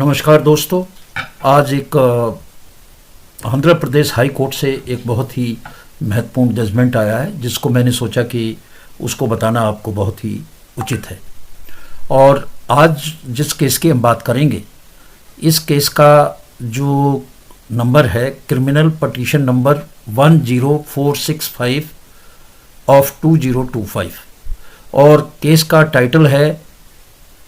नमस्कार दोस्तों। आज एक आंध्र प्रदेश हाई कोर्ट से एक बहुत ही महत्वपूर्ण जजमेंट आया है, जिसको मैंने सोचा कि उसको बताना आपको बहुत ही उचित है। और आज जिस केस की हम बात करेंगे, इस केस का जो नंबर है क्रिमिनल पटिशन नंबर 10465 ऑफ 2025 और केस का टाइटल है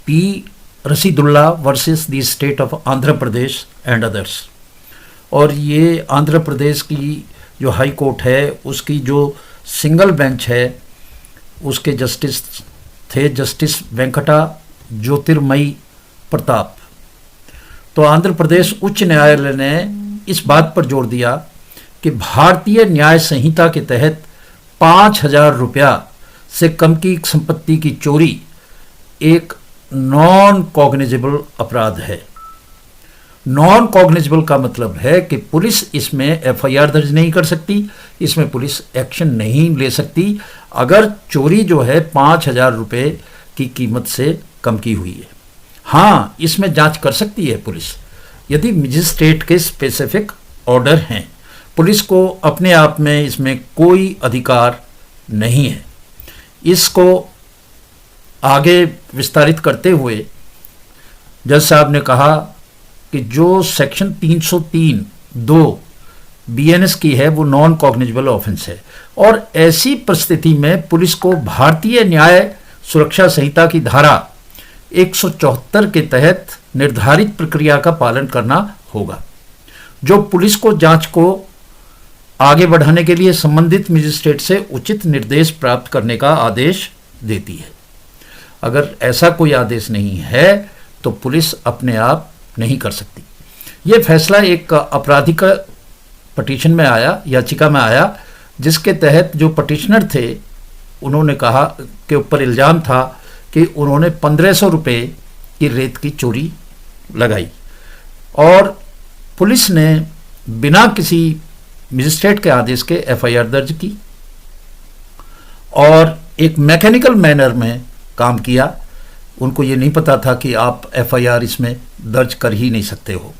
P Rasheedulla versus the state of Andhra Pradesh and others. और ये आंध्र प्रदेश की जो हाई कोर्ट है उसकी जो सिंगल बेंच है उसके जस्टिस थे जस्टिस वेंकटा ज्योतिर्मयी प्रताप। तो आंध्र प्रदेश उच्च न्यायालय ने इस बात पर जोर दिया कि भारतीय न्याय संहिता के तहत 5,000 रुपया से कम की संपत्ति की चोरी एक नॉन कॉग्निजेबल अपराध है। नॉन कॉग्निजेबल का मतलब है कि पुलिस इसमें एफआईआर दर्ज नहीं कर सकती, इसमें पुलिस एक्शन नहीं ले सकती अगर चोरी जो है 5,000 रुपये की कीमत से कम की हुई है। हाँ, इसमें जांच कर सकती है पुलिस यदि मजिस्ट्रेट के स्पेसिफिक ऑर्डर हैं। पुलिस को अपने आप में इसमें कोई अधिकार नहीं है। इसको आगे विस्तारित करते हुए जज साहब ने कहा कि जो सेक्शन 303(2) बीएनएस की है वो नॉन कॉग्निजेबल ऑफेंस है और ऐसी परिस्थिति में पुलिस को भारतीय न्याय सुरक्षा संहिता की धारा 174 के तहत निर्धारित प्रक्रिया का पालन करना होगा, जो पुलिस को जांच को आगे बढ़ाने के लिए संबंधित मजिस्ट्रेट से उचित निर्देश प्राप्त करने का आदेश देती है। अगर ऐसा कोई आदेश नहीं है तो पुलिस अपने आप नहीं कर सकती। ये फैसला एक आपराधिक पटिशन में आया, याचिका में आया, जिसके तहत जो पटिशनर थे उन्होंने कहा के ऊपर इल्ज़ाम था कि उन्होंने 1,500 रुपये की रेत की चोरी लगाई और पुलिस ने बिना किसी मजिस्ट्रेट के आदेश के एफआईआर दर्ज की और एक मैकेनिकल मैनर में काम किया। उनको ये नहीं पता था कि आप एफआईआर इसमें दर्ज कर ही नहीं सकते हो।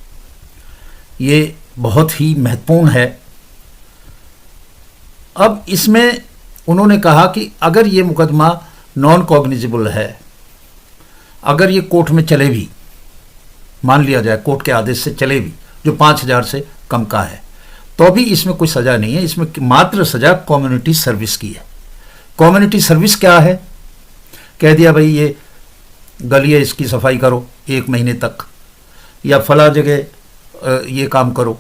ये बहुत ही महत्वपूर्ण है। अब इसमें उन्होंने कहा कि अगर ये मुकदमा नॉन कॉग्निजेबल है, अगर ये कोर्ट में चले भी, मान लिया जाए कोर्ट के आदेश से चले भी, जो 5,000 से कम का है, तो भी इसमें कोई सज़ा नहीं है। इसमें मात्र सज़ा कम्युनिटी सर्विस की है। कम्युनिटी सर्विस क्या है? कह दिया भाई ये गली है, इसकी सफाई करो 1 महीने तक, या फला जगह ये काम करो,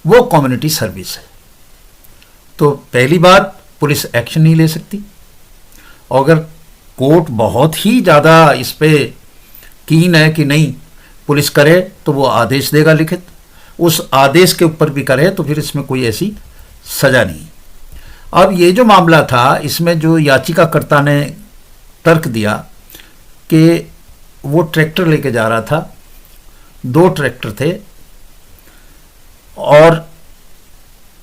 वो कम्युनिटी सर्विस है। तो पहली बात, पुलिस एक्शन नहीं ले सकती। अगर कोर्ट बहुत ही ज़्यादा इस पे कीन है कि नहीं पुलिस करे तो वो आदेश देगा लिखित, उस आदेश के ऊपर भी करे तो फिर इसमें कोई ऐसी सज़ा नहीं। अब ये जो मामला था, इसमें जो याचिकाकर्ता ने तर्क दिया कि वो ट्रैक्टर लेके जा रहा था, 2 ट्रैक्टर थे और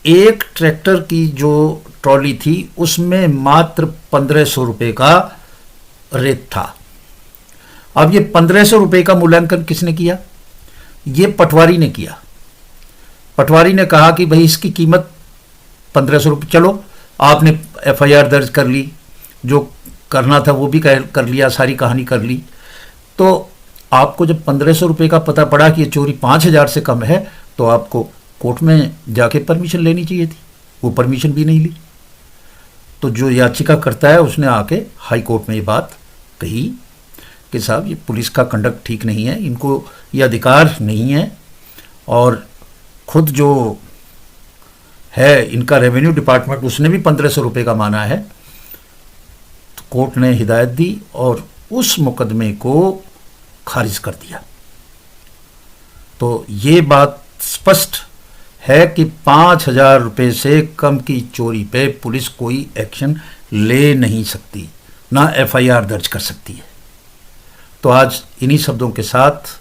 एक ट्रैक्टर की जो ट्रॉली थी उसमें मात्र 1,500 रुपये का रेत था। अब ये 1,500 रुपये का मूल्यांकन किसने किया? ये पटवारी ने किया। पटवारी ने कहा कि भाई इसकी कीमत 1,500 रुपये, चलो आपने एफआईआर दर्ज कर ली, जो करना था वो भी कर लिया, सारी कहानी कर ली। तो आपको जब 1,500 रुपये का पता पड़ा कि ये चोरी 5,000 से कम है तो आपको कोर्ट में जाके परमिशन लेनी चाहिए थी। वो परमिशन भी नहीं ली। तो जो याचिका करता है उसने आके हाई कोर्ट में ये बात कही कि साहब ये पुलिस का कंडक्ट ठीक नहीं है, इनको ये अधिकार नहीं है और खुद जो है इनका रेवेन्यू डिपार्टमेंट उसने भी 1,500 रुपये का माना है। तो कोर्ट ने हिदायत दी और उस मुकदमे को खारिज कर दिया। तो ये बात स्पष्ट है कि 5,000 रुपये से कम की चोरी पे पुलिस कोई एक्शन ले नहीं सकती, ना एफआईआर दर्ज कर सकती है। तो आज इन्हीं शब्दों के साथ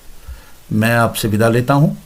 मैं आपसे विदा लेता हूँ।